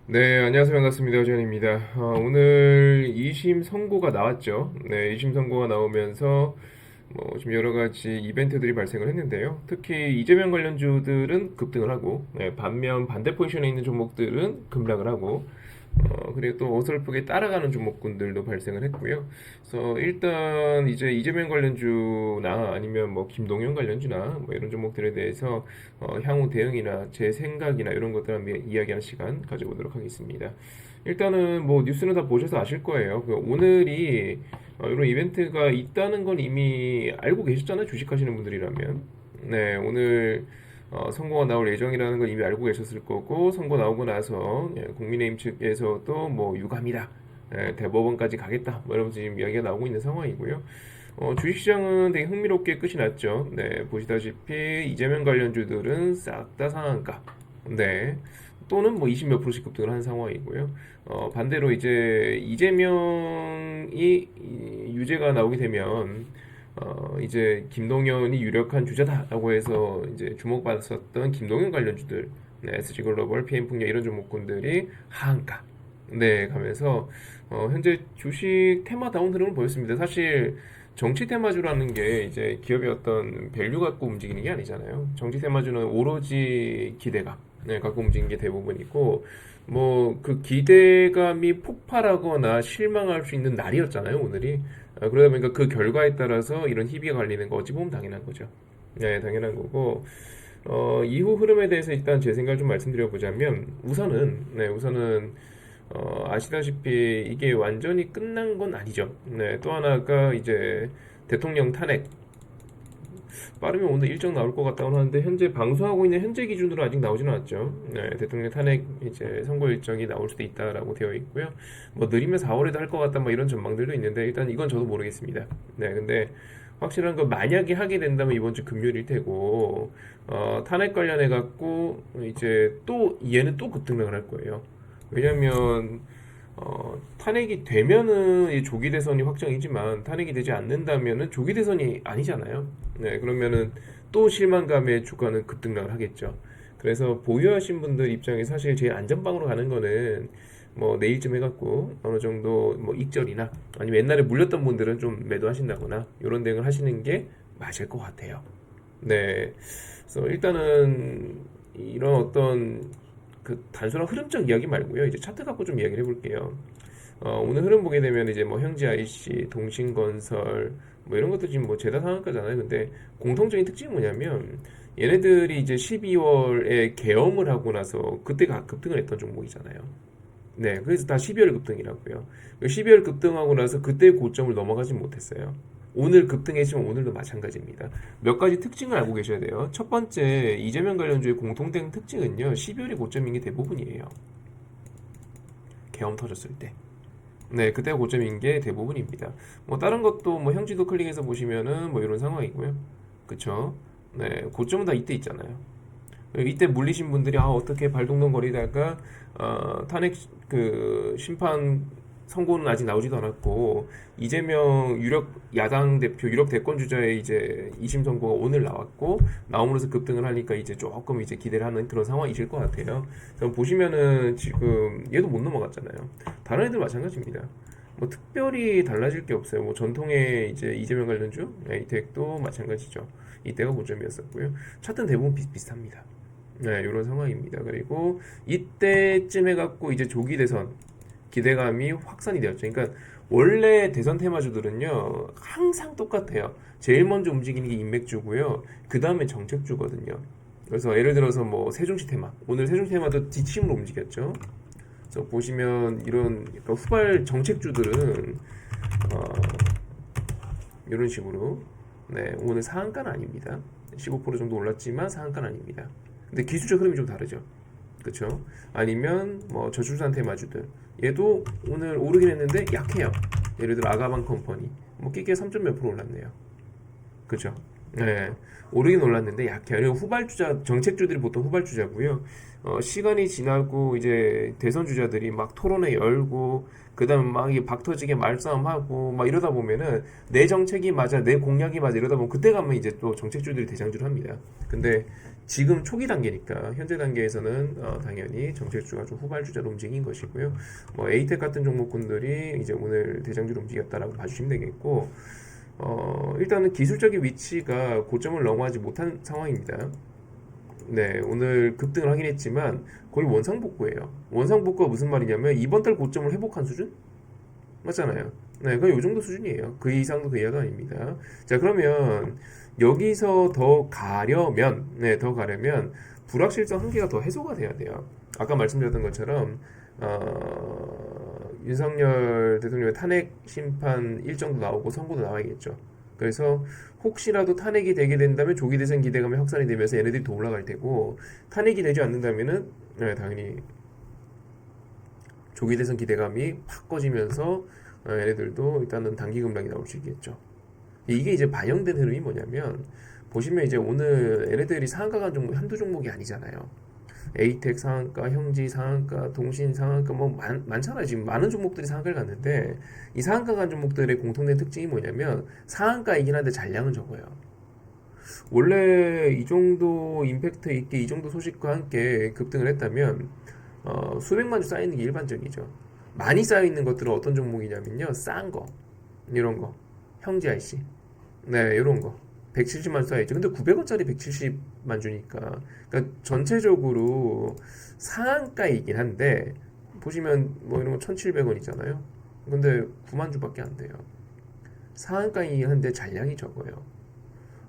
네, 안녕하세요. 반갑습니다. 오지환입니다. 오늘 2심 선고가 나왔죠. 네, 2심 선고가 나오면서 좀 여러 가지 이벤트들이 발생을 했는데요. 특히 이재명 관련주들은 급등을 하고, 네, 반면 반대 포지션에 있는 종목들은 급락을 하고, 그리고 또 어설프게 따라가는 종목군들도 발생을 했고요. 그래서 일단 이제 이재명 관련주나 아니면 뭐 김동연 관련주나 뭐 이런 종목들에 대해서 향후 대응이나 제 생각이나 이런 것들 한번 이야기하는 시간 가져보도록 하겠습니다. 일단은 뭐 뉴스는 다 보셔서 아실 거예요. 오늘이 이런 이벤트가 있다는 건 이미 알고 계셨잖아요. 주식하시는 분들이라면. 네, 오늘 선거가 나올 예정이라는 걸 이미 알고 계셨을 거고, 선거 나오고 나서 국민의힘 측에서도 뭐 유감이다, 대법원까지 가겠다, 뭐 이러면서 지금 이야기가 나오고 있는 상황이고요. 주식시장은 되게 흥미롭게 끝이 났죠. 네, 보시다시피 이재명 관련주들은 싹 다 상한가. 네. 또는 뭐 20몇 프로씩 급등을 한 상황이고요. 반대로 이제 이재명이 유죄가 나오게 되면 이제 김동연이 유력한 주자다라고 해서 이제 주목받았었던 김동연 관련주들, 네, SG글로벌, PM풍력 이런 종목군들이 하한가, 네, 가면서 현재 주식 테마다운 흐름을 보였습니다. 사실 정치 테마주라는 게 이제 기업의 어떤 밸류 갖고 움직이는 게 아니잖아요. 정치 테마주는 오로지 기대감, 네, 갖고 움직이는 게 대부분이고, 뭐 그 기대감이 폭발하거나 실망할 수 있는 날이었잖아요, 오늘이. 그러다 보니까 그 결과에 따라서 이런 희비가 갈리는 거 어찌 보면 당연한 거죠. 네, 당연한 거고. 이후 흐름에 대해서 일단 제 생각을 좀 말씀드려 보자면, 우선은 아시다시피 이게 완전히 끝난 건 아니죠. 네, 또 하나가 이제 대통령 탄핵. 빠르면 오늘 일정 나올 것 같다고 하는데 현재 방송하고 있는 현재 기준으로 아직 나오지는 않았죠. 네, 대통령 탄핵 이제 선거 일정이 나올 수도 있다라고 되어 있고요. 뭐 느리면 4월에도 할 것 같다 뭐 이런 전망들도 있는데 일단 이건 저도 모르겠습니다. 네, 근데 확실한 건 만약에 하게 된다면 이번 주 금요일일 테고 탄핵 관련해 갖고 이제 또 얘는 또 급등락을 할 거예요. 왜냐면 탄핵이 되면은 이 조기 대선이 확정이지만 탄핵이 되지 않는다면은 조기 대선이 아니잖아요. 네, 그러면은 또 실망감에 주가는 급등락을 하겠죠. 그래서 보유하신 분들 입장에 사실 제일 안전방으로 가는 거는 뭐 내일쯤 해갖고 어느 정도 뭐 익절이나 아니면 옛날에 물렸던 분들은 좀 매도하신다거나 이런 대응을 하시는 게 맞을 것 같아요. 네, 그래서 일단은 이런 어떤 그 단순한 흐름적 이야기 말고요. 이제 차트 갖고 좀 이야기를 해볼게요. 오늘 흐름 보게 되면 이제 뭐 형제 IC, 동신건설 뭐 이런 것도 지금 뭐 재다 상한가잖아요. 근데 공통적인 특징이 뭐냐면 얘네들이 이제 12월에 계엄을 하고 나서 그때 급등을 했던 종목이잖아요. 네, 그래서 다 12월 급등이라고요. 12월 급등하고 나서 그때 고점을 넘어가지 못했어요. 오늘 급등했지만 오늘도 마찬가지입니다. 몇 가지 특징을 알고 계셔야 돼요. 첫 번째, 이재명 관련주의 공통된 특징은요, 12월이 고점인 게 대부분이에요. 계엄 터졌을 때. 네, 그때가 고점인 게 대부분입니다. 뭐 다른 것도 뭐 형지도 클릭해서 보시면은 뭐 이런 상황이고요. 그쵸? 네, 고점은 다 이때 있잖아요. 이때 물리신 분들이 어떻게 발동동거리다가 탄핵 그 심판 선고는 아직 나오지도 않았고 이재명 유력 야당 대표 유력 대권 주자의 이제 2심 선고가 오늘 나왔고 나옴으로써 급등을 하니까 이제 조금 이제 기대를 하는 그런 상황이실 것 같아요. 그럼 보시면은 지금 얘도 못 넘어갔잖아요. 다른 애들 마찬가지입니다. 뭐 특별히 달라질 게 없어요. 뭐 전통의 이제 이재명 관련주, 에이텍도 마찬가지죠. 이때가 고점이었었고요. 차트는 대부분 비슷합니다. 네, 이런 상황입니다. 그리고 이때쯤 해갖고 이제 조기 대선 기대감이 확산이 되었죠. 그러니까 원래 대선 테마주들은요 항상 똑같아요. 제일 먼저 움직이는 게 인맥주고요. 그 다음에 정책주거든요. 그래서 예를 들어서 뭐 세종시 테마, 오늘 세종시 테마도 뒷심으로 움직였죠. 그래서 보시면 이런 그러니까 후발 정책주들은 어, 이런 식으로 네, 오늘 상한가는 아닙니다. 15% 정도 올랐지만 상한가는 아닙니다. 근데 기술적 흐름이 좀 다르죠. 그쵸? 아니면 뭐 저출산 테마주들 얘도 오늘 오르긴 했는데 약해요. 예를 들어 아가방 컴퍼니 뭐 끼게 3점 몇 프로 올랐네요. 그죠? 네. 오르긴 올랐는데 약해요. 그리고 후발주자, 정책주들이 보통 후발주자고요. 시간이 지나고 이제 대선 주자들이 막 토론회 열고, 그 다음에 막 박 터지게 말싸움하고, 막 이러다 보면은 내 정책이 맞아, 내 공약이 맞아 이러다 보면 그때 가면 이제 또 정책주들이 대장주를 합니다. 근데 지금 초기 단계니까 현재 단계에서는 당연히 정책주가 좀 후발주자로 움직인 것이고요. 뭐 에이텍 같은 종목군들이 이제 오늘 대장주로 움직였다라고 봐주시면 되겠고, 일단은 기술적인 위치가 고점을 넘어가지 못한 상황입니다. 네, 오늘 급등을 하긴 했지만 거의 원상복구예요. 원상복구가 무슨 말이냐면 이번 달 고점을 회복한 수준? 맞잖아요. 네, 거의 이 정도 수준이에요. 그 이상도 그 이하도 아닙니다. 자, 그러면 여기서 더 가려면 불확실성 한계가 더 해소가 돼야 돼요. 아까 말씀드렸던 것처럼 윤석열 대통령의 탄핵 심판 일정도 나오고 선고도 나와야겠죠. 그래서 혹시라도 탄핵이 되게 된다면 조기 대선 기대감이 확산이 되면서 얘네들이 더 올라갈 테고, 탄핵이 되지 않는다면은 당연히 조기 대선 기대감이 확 꺼지면서 얘네들도 일단은 단기 급락이 나올 수 있겠죠. 이게 이제 반영된 흐름이 뭐냐면, 보시면 이제 오늘 얘네들이 상한가 간 종목 한두 종목이 아니잖아요. 에이텍 상한가, 형지 상한가, 동신 상한가 뭐 많잖아요. 지금 많은 종목들이 상한가를 갔는데, 이 상한가 간 종목들의 공통된 특징이 뭐냐면 상한가이긴 한데 잔량은 적어요. 원래 이 정도 임팩트 있게 이 정도 소식과 함께 급등을 했다면 수백만 주 쌓이는 게 일반적이죠. 많이 쌓여있는 것들은 어떤 종목이냐면요, 싼 거, 이런 거, 형지 IC, 네, 이런 거 170만 주 쌓여있죠. 근데 900원짜리 170만 주니까, 그러니까 전체적으로 상한가이긴 한데, 보시면 뭐 이런 거 1,700원이잖아요. 근데 9만 주밖에 안 돼요. 상한가이긴 한데 잔량이 적어요.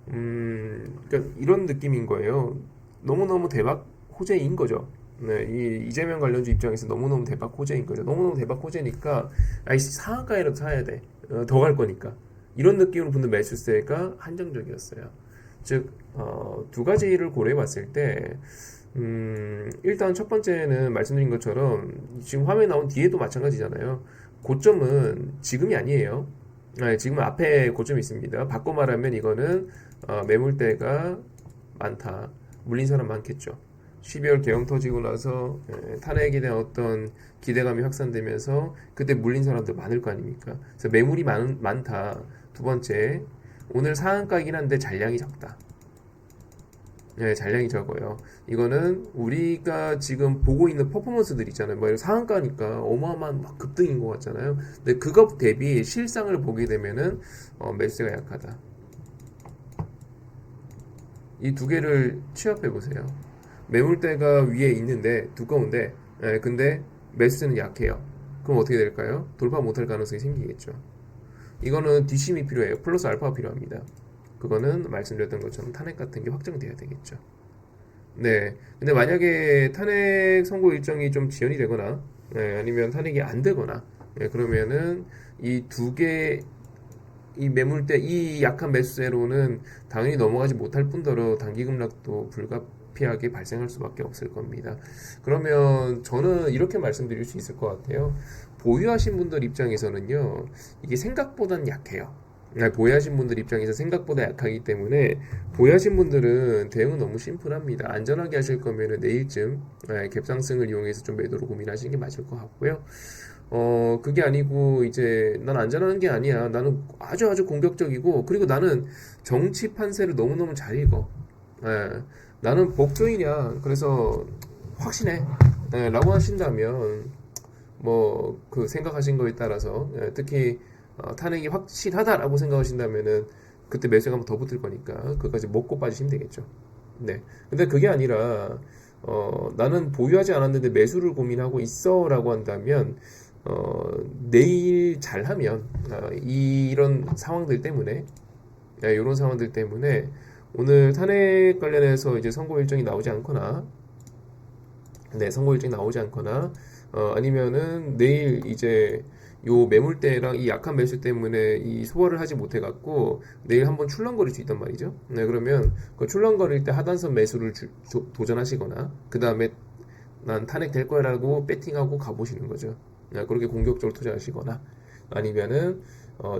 그러니까 이런 느낌인 거예요. 너무너무 대박 호재인 거죠. 네, 이 이재명 관련주 입장에서 너무너무 대박 호재인 거죠. 너무너무 대박 호재니까 아이 상한가에라도 사야 돼. 더 갈 거니까. 이런 느낌으로 붙는 매수세가 한정적이었어요. 즉, 두 가지를 고려해 봤을 때, 일단 첫 번째는 말씀드린 것처럼 지금 화면에 나온 뒤에도 마찬가지잖아요. 고점은 지금이 아니에요. 네, 지금 앞에 고점이 있습니다. 바꿔 말하면 이거는 매물대가 많다. 물린 사람 많겠죠. 12월 개헌 터지고 나서 탄핵에 대한 어떤 기대감이 확산되면서 그때 물린 사람들 많을 거 아닙니까? 그래서 매물이 많다. 두 번째, 오늘 상한가이긴 한데 잔량이 적다. 네, 잔량이 적어요. 이거는 우리가 지금 보고 있는 퍼포먼스들 있잖아요. 뭐 상한가니까 어마어마한 막 급등인 것 같잖아요. 근데 그것 대비 실상을 보게 되면은 매수가 약하다. 이 두 개를 취합해 보세요. 매물대가 위에 있는데 두꺼운데, 근데 매수는 약해요. 그럼 어떻게 될까요? 돌파 못할 가능성이 생기겠죠. 이거는 뒷심이 필요해요. 플러스 알파가 필요합니다. 그거는 말씀드렸던 것처럼 탄핵 같은 게 확정돼야 되겠죠. 네. 근데 만약에 탄핵 선고 일정이 좀 지연이 되거나, 아니면 탄핵이 안 되거나, 그러면은 이 두 개, 이 매물대, 이 약한 매수세로는 당연히 넘어가지 못할 뿐더러 단기 급락도 불가피하게 발생할 수밖에 없을 겁니다. 그러면 저는 이렇게 말씀드릴 수 있을 것 같아요. 보유하신 분들 입장에서는요, 이게 생각보다는 약해요. 보유하신 분들 입장에서 생각보다 약하기 때문에 보유하신 분들은 대응은 너무 심플합니다. 안전하게 하실 거면은 내일쯤 갭상승을 이용해서 좀 매도로 고민하시는 게 맞을 것 같고요. 그게 아니고 이제 난 안전한 게 아니야. 나는 아주 공격적이고, 그리고 나는 정치 판세를 너무너무 잘 읽어. 나는 복조이냐. 그래서 확신해. 라고 하신다면 뭐 그 생각하신 거에 따라서 특히 탄핵이 확실하다라고 생각하신다면은 그때 매수가 한번 더 붙을 거니까 그것까지 먹고 빠지시면 되겠죠. 네. 근데 그게 아니라 나는 보유하지 않았는데 매수를 고민하고 있어라고 한다면 내일 잘하면 이런 상황들 때문에 이런 상황들 때문에 오늘 탄핵 관련해서 이제 선고 일정이 나오지 않거나 선고 일정이 나오지 않거나 아니면은 내일 이제 요 매물대랑 이 약한 매수 때문에 이 소화를 하지 못해 갖고 내일 한번 출렁거릴 수 있단 말이죠. 그러면 그 출렁거릴 때 하단선 매수를 도전하시거나 그 다음에 난 탄핵 될 거라고 배팅하고 가보시는 거죠. 그렇게 공격적으로 투자하시거나 아니면은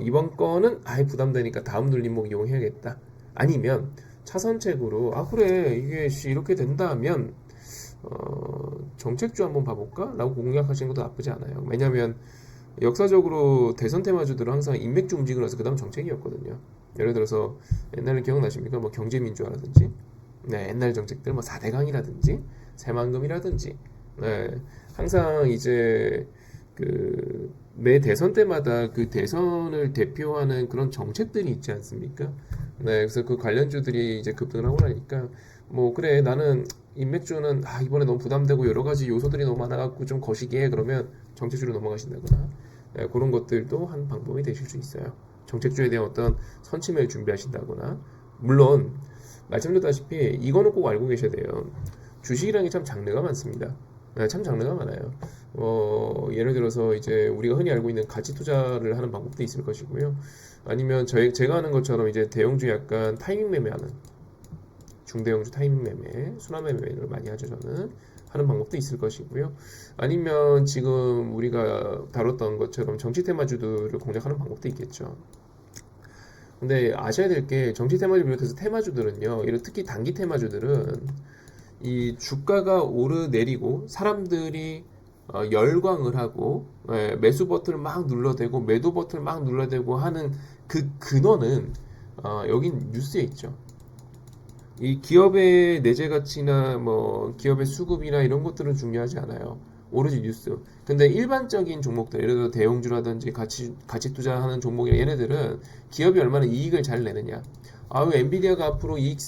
이번 거는 아예 부담되니까 다음 눌림목 이용해야겠다. 아니면 차선책으로 그래 이게 이렇게 된다면 정책주 한번 봐볼까? 라고 공략하시는 것도 나쁘지 않아요. 왜냐면 역사적으로 대선 테마주들은 항상 인맥주 움직이고 나서 그 다음 정책이었거든요. 예를 들어서 옛날에 기억나십니까? 뭐 경제민주화라든지 네, 옛날 정책들 뭐 4대강이라든지 새만금이라든지 네, 항상 이제 그 매 대선 때마다 그 대선을 대표하는 그런 정책들이 있지 않습니까? 네, 그래서 그 관련주들이 이제 급등을 하고 나니까 뭐 그래 나는 인맥주는 이번에 너무 부담되고 여러 가지 요소들이 너무 많아갖고 좀 거시기해 그러면 정책주로 넘어가신다거나 네, 그런 것들도 한 방법이 되실 수 있어요. 정책주에 대한 어떤 선침을 준비하신다거나 물론 말씀드렸다시피 이거는 꼭 알고 계셔야 돼요. 주식이라는 게 참 장르가 많습니다. 네, 참 장르가 많아요. 예를 들어서 이제 우리가 흔히 알고 있는 가치 투자를 하는 방법도 있을 것이고요. 아니면 제가 하는 것처럼 이제 대형주 약간 타이밍 매매하는 중대형주 타이밍 매매, 순환 매매를 많이 하죠 저는. 하는 방법도 있을 것이고요. 아니면 지금 우리가 다뤘던 것처럼 정치 테마주들을 공략하는 방법도 있겠죠. 근데 아셔야 될 게 정치 테마주 비롯해서 테마주들은요, 이런 특히 단기 테마주들은 이 주가가 오르내리고 사람들이 열광을 하고 매수 버튼을 막 눌러대고 매도 버튼을 막 눌러대고 하는 그 근원은 여긴 뉴스에 있죠. 이 기업의 내재 가치나 뭐 기업의 수급이나 이런 것들은 중요하지 않아요. 오로지 뉴스. 근데 일반적인 종목들, 예를 들어 대형주라든지 가치 투자하는 종목이나 얘네들은 기업이 얼마나 이익을 잘 내느냐. 왜 엔비디아가 앞으로 이익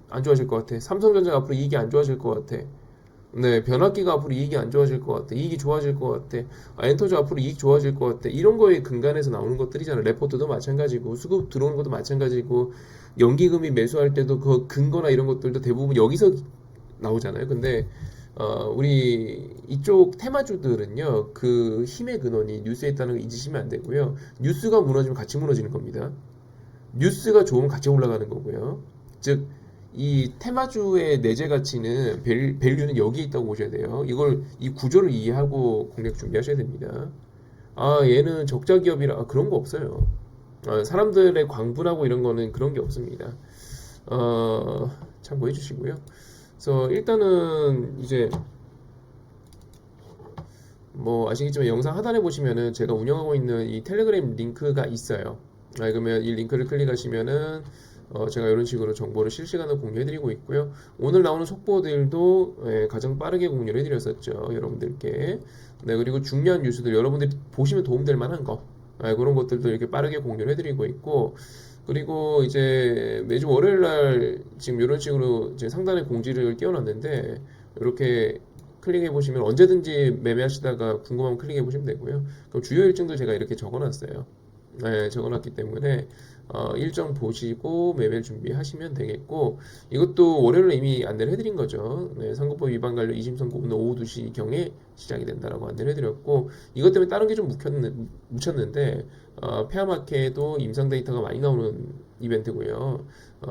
안 좋아질 것 같아. 삼성전자가 앞으로 이익이 안 좋아질 것 같아. 네, 변압기가 앞으로 이익이 안 좋아질 것 같아. 이익이 좋아질 것 같아. 엔터주 앞으로 이익 좋아질 것 같아. 이런 거에 근간해서 나오는 것들이잖아. 레포트도 마찬가지고, 수급 들어오는 것도 마찬가지고, 연기금이 매수할 때도 그 근거나 이런 것들도 대부분 여기서 나오잖아요. 근데 우리 이쪽 테마주들은요, 그 힘의 근원이 뉴스에 있다는 거 잊으시면 안 되고요. 뉴스가 무너지면 같이 무너지는 겁니다. 뉴스가 좋으면 같이 올라가는 거고요. 즉, 이 테마주의 내재 가치는 밸류는 여기에 있다고 보셔야 돼요. 이 구조를 이해하고 공략 준비하셔야 됩니다. 얘는 적자 기업이라 그런 거 없어요. 사람들의 광분하고 이런 거는 그런 게 없습니다. 참고해 주시고요. 그래서 일단은 이제 뭐 아시겠지만 영상 하단에 보시면은 제가 운영하고 있는 이 텔레그램 링크가 있어요. 그러면 이 링크를 클릭하시면은 제가 이런 식으로 정보를 실시간으로 공유해드리고 있고요. 오늘 나오는 속보들도 가장 빠르게 공유를 해드렸었죠. 여러분들께. 네, 그리고 중요한 뉴스들 여러분들이 보시면 도움될 만한 거 그런 것들도 이렇게 빠르게 공유를 해드리고 있고 그리고 이제 매주 월요일 날 지금 이런 식으로 이제 상단에 공지를 띄워놨는데 이렇게 클릭해 보시면 언제든지 매매하시다가 궁금하면 클릭해 보시면 되고요. 그럼 주요 일정도 제가 이렇게 적어놨어요. 네, 적어놨기 때문에 일정 보시고 매매 준비하시면 되겠고 이것도 월요일에 이미 안내를 해드린 거죠. 네, 선거법 위반 관련 2심 선고는 오후 2시경에 시작이 된다라고 안내를 해드렸고 이것 때문에 다른 게 좀 묻혔는데 페어마켓도 임상 데이터가 많이 나오는 이벤트고요.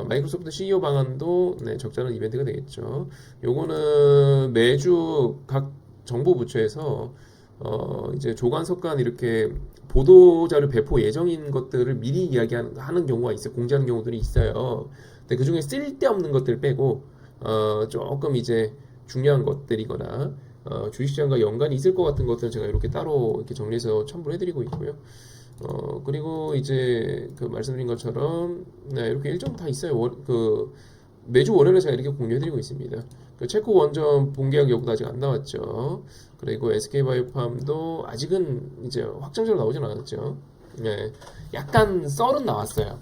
마이크로소프트 CEO 방안도 적잖은 이벤트가 되겠죠. 요거는 매주 각 정보 부처에서 이제 조간석간 이렇게 보도자료 배포 예정인 것들을 미리 이야기하는 경우가 있어요. 공지하는 경우들이 있어요. 근데 그 중에 쓸데없는 것들 빼고 조금 이제 중요한 것들이거나 주식시장과 연관이 있을 것 같은 것들은 제가 이렇게 따로 이렇게 정리해서 첨부를 해드리고 있고요. 그리고 이제 그 말씀드린 것처럼 이렇게 일정 다 있어요. 매주 월요일에 제가 이렇게 공유해드리고 있습니다. 그 체코 원전 본계약 여부도 아직 안 나왔죠. 그리고 SK바이오팜도 아직은 이제 확정적으로 나오진 않았죠. 네, 약간 썰은 나왔어요.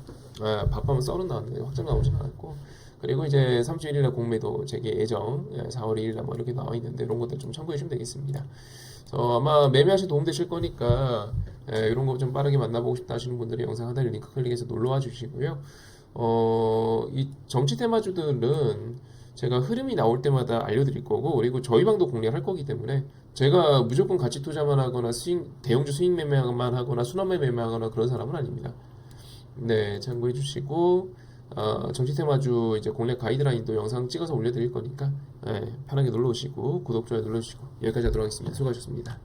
밥하면 썰은 나왔는데 확정 나오진 않았고. 그리고 이제 31일날 공매도 재개 예정, 4월 2일날 뭐 이렇게 나와 있는데 이런 것들 좀 참고해 주시면 되겠습니다. 그래서 아마 매매하시 도움 되실 거니까 이런 거 좀 빠르게 만나보고 싶다 하시는 분들은 영상 하단에 링크 클릭해서 놀러와 주시고요. 이 정치 테마주들은 제가 흐름이 나올 때마다 알려드릴 거고 그리고 저희 방도 공략할 거기 때문에 제가 무조건 가치 투자만 하거나 대형주 수익 매매만 하거나 순환 매매하거나 그런 사람은 아닙니다. 네, 참고해 주시고 정치 테마주 이제 공략 가이드라인도 영상 찍어서 올려드릴 거니까 편하게 놀러 오시고 구독, 좋아요 눌러주시고 여기까지 하도록 하겠습니다. 수고하셨습니다.